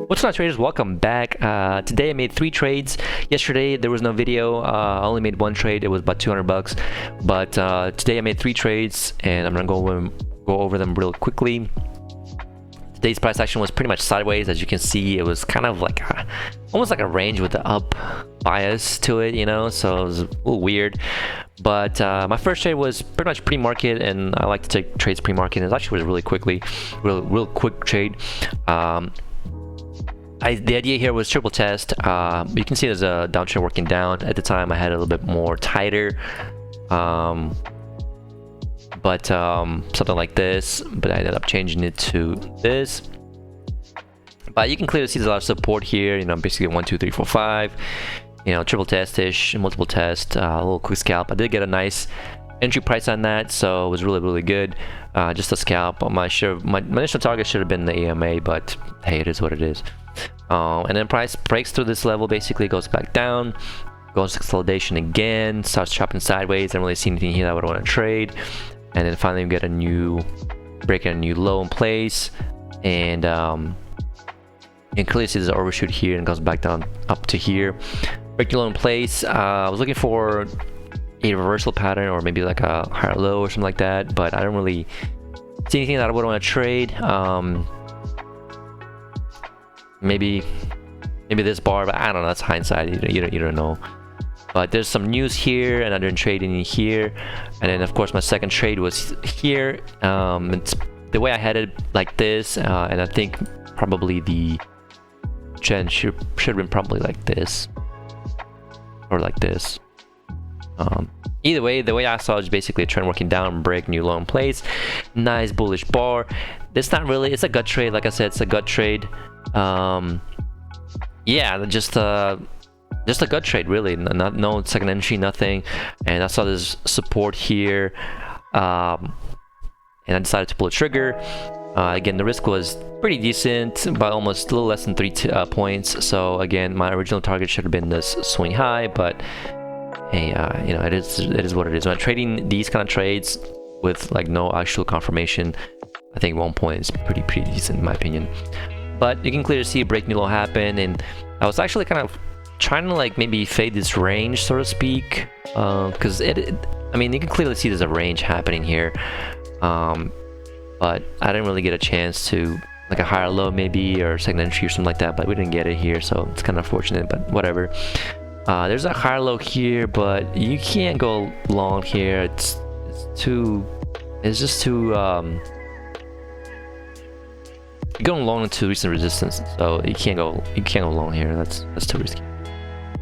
What's up, traders? Welcome back. Today I made 3 trades. Yesterday there was no video. I only made 1 trade. It was about 200 bucks. But today I made 3 trades, and I'm gonna go over them real quickly. Today's price action was pretty much sideways. As you can see, it was kind of like almost like a range with the up bias to it, you know, so it was a little weird. But my first trade was pretty much pre-market, and I like to take trades pre-market. It actually was real quick trade. The idea here was triple test. You can see there's a downtrend working down. At the time I had a little bit more tighter, something like this, but I ended up changing it to this. But you can clearly see there's a lot of support here, you know, basically 1 2 3 4 5, you know, triple test-ish, multiple test, a little quick scalp. I did get a nice entry price on that, so it was really good. Just a scalp. My initial target should have been the EMA, but hey, it is what it is. And then price breaks through this level, basically goes back down, goes to consolidation again, starts chopping sideways. I don't really see anything here that I would want to trade, and then finally we get breaking a new low in place, and you can clearly see there's an overshoot here and goes back down up to here. Breaking low in place. I was looking for a reversal pattern or maybe like a higher low or something like that, but I don't really see anything that I would want to trade. Maybe this bar, but I don't know. That's hindsight. You don't know. But there's some news here, and I'm doing trading here. And then of course my second trade was here. It's the way I had it like this, and I think probably the trend should have been probably like this or like this. Either way, the way I saw it is basically a trend working down, break new low in place, nice bullish bar. It's not really, it's a gut trade. Like I said, it's a gut trade. Yeah, just a gut trade, really. No second entry, nothing. And I saw this support here, and I decided to pull a trigger. Again, the risk was pretty decent, by almost a little less than 3 points. So again, my original target should have been this swing high, but hey, you know, it is what it is. When I'm trading these kind of trades with like no actual confirmation, I think 1 point is pretty decent in my opinion. But you can clearly see a break new low happen, and I was actually kind of trying to like maybe fade this range, so to speak, because I mean, you can clearly see there's a range happening here, but I didn't really get a chance to like a higher low maybe or second entry or something like that, but we didn't get it here, so it's kind of unfortunate, but whatever. There's a higher low here, but you can't go long here. It's just too you're going long into recent resistance, so you can't go long here. That's too risky.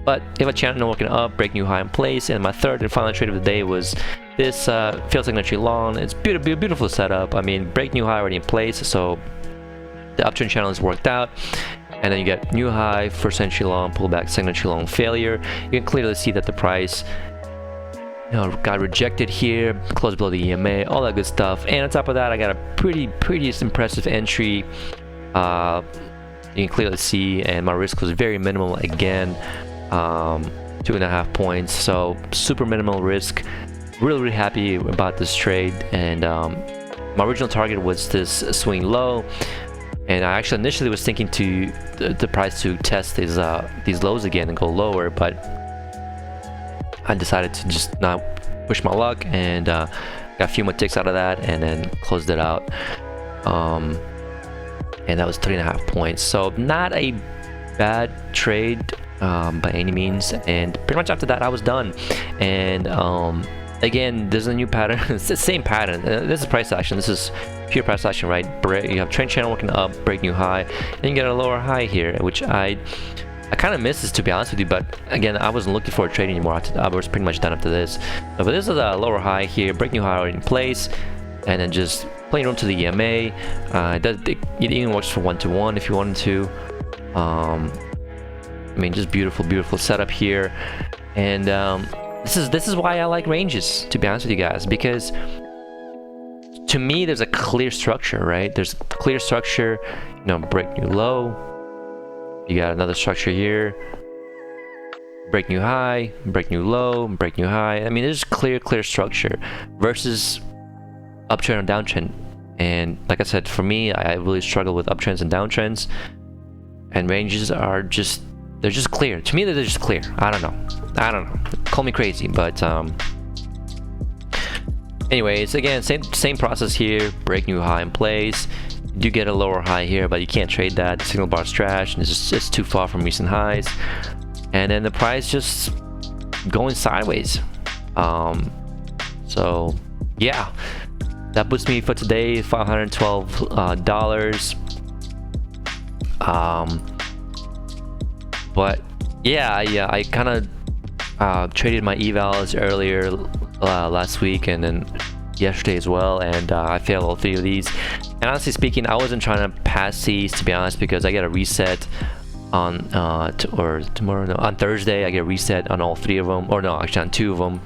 But if a channel working up, break new high in place, and my third and final trade of the day was this failed second entry long. It's beautiful setup. I mean, break new high already in place, so the uptrend channel is worked out. And then you get new high, first entry long, pullback, second entry long, failure. You can clearly see that the price, you know, got rejected here, closed below the EMA, all that good stuff. And on top of that, I got a pretty impressive entry. You can clearly see, and my risk was very minimal again, 2.5 points. So super minimal risk. Really happy about this trade. And my original target was this swing low. And I actually initially was thinking to the price to test these lows again and go lower, but I decided to just not push my luck, and got a few more ticks out of that, and then closed it out. And that was 3.5 points. So not a bad trade by any means. And pretty much after that, I was done. And again, there's a new pattern. It's the same pattern. This is price action. This is pure price action, right? You have trend channel working up, break new high, and you get a lower high here, which I kind of missed this, to be honest with you. But again, I wasn't looking for a trade anymore. I was pretty much done after this. But this is a lower high here, break new high already in place, and then just playing room to the EMA. It even works for 1-to-1 if you wanted to. I mean, just beautiful setup here. And this is why I like ranges, to be honest with you guys, because to me there's a clear structure, right? There's a clear structure, you know, break new low, you got another structure here, break new high, break new low, break new high. I mean, there's clear structure versus uptrend or downtrend. And like I said, for me, I really struggle with uptrends and downtrends. and ranges are just, they're just clear. To me, they're just clear. I don't know. Call me crazy, but anyways, again, same process here. Break new high in place. You do get a lower high here, but you can't trade that. The signal bar's trash, and it's just too far from recent highs. And then the price just going sideways. So yeah, that puts me for today $512. But yeah, I kind of traded my evals earlier last week and then yesterday as well, and I failed all 3 of these. And honestly speaking, I wasn't trying to pass these, to be honest, because I get a reset on on Thursday. I get a reset on all 3 of them, or no, actually on 2 of them,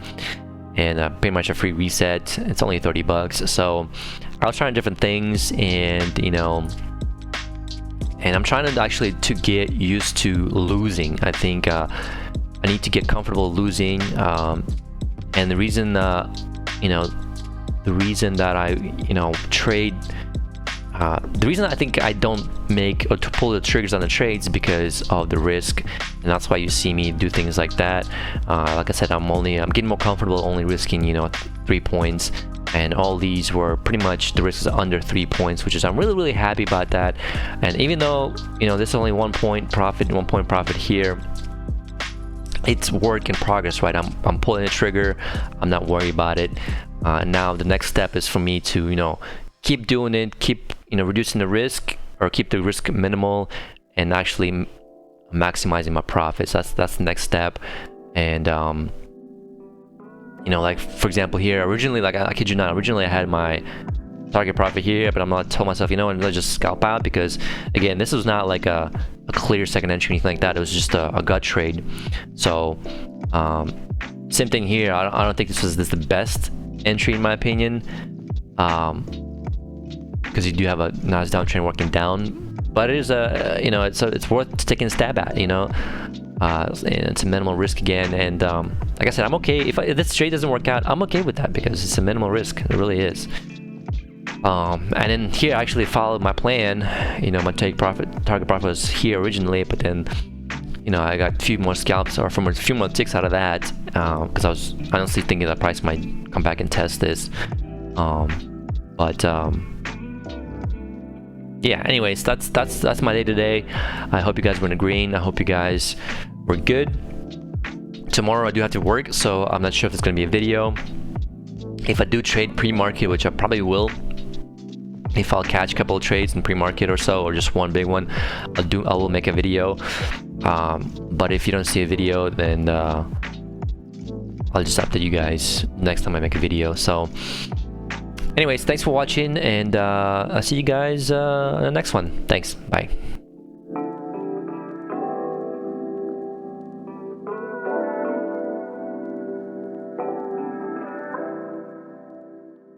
and pretty much a free reset. It's only $30, so I was trying different things, and you know, and I'm trying to actually to get used to losing. I think I need to get comfortable losing, and the reason you know, the reason that I trade, the reason I think I don't make or to pull the triggers on the trades is because of the risk, and that's why you see me do things like that. Like I said, I'm getting more comfortable only risking 3 points, and all these were pretty much the risk is under 3 points, which is I'm really happy about that. And even though this is only 1 point profit, 1 point profit here, it's work in progress, right? I'm pulling the trigger. I'm not worried about it. Now the next step is for me to keep doing it, keep reducing the risk, or keep the risk minimal, and actually maximizing my profits. That's the next step. And like for example here, originally, like I kid you not, originally I had my target profit here, but I'm not told myself, let's just scalp out, because again, this was not like a clear second entry or anything like that. It was just a gut trade. So same thing here. I don't think this is the best entry in my opinion, because you do have a nice downtrend working down, but it is it's worth taking a stab at. It's a minimal risk again, and like I said, I'm okay if this trade doesn't work out. I'm okay with that because it's a minimal risk. It really is. And then here I actually followed my plan. My target profit was here originally, but then I got a few more scalps, or from a few more ticks out of that, because I was honestly thinking that price might come back and test this. Yeah, anyways, that's my day today. I hope you guys were in green. I hope you guys were good. Tomorrow I do have to work, so I'm not sure if it's going to be a video. If I do trade pre-market, which I probably will, if I'll catch a couple of trades in pre-market or so, or just one big one, I will make a video. But if you don't see a video, then I'll just update you guys next time I make a video. So anyways, thanks for watching, and I'll see you guys in the next one. Thanks, bye.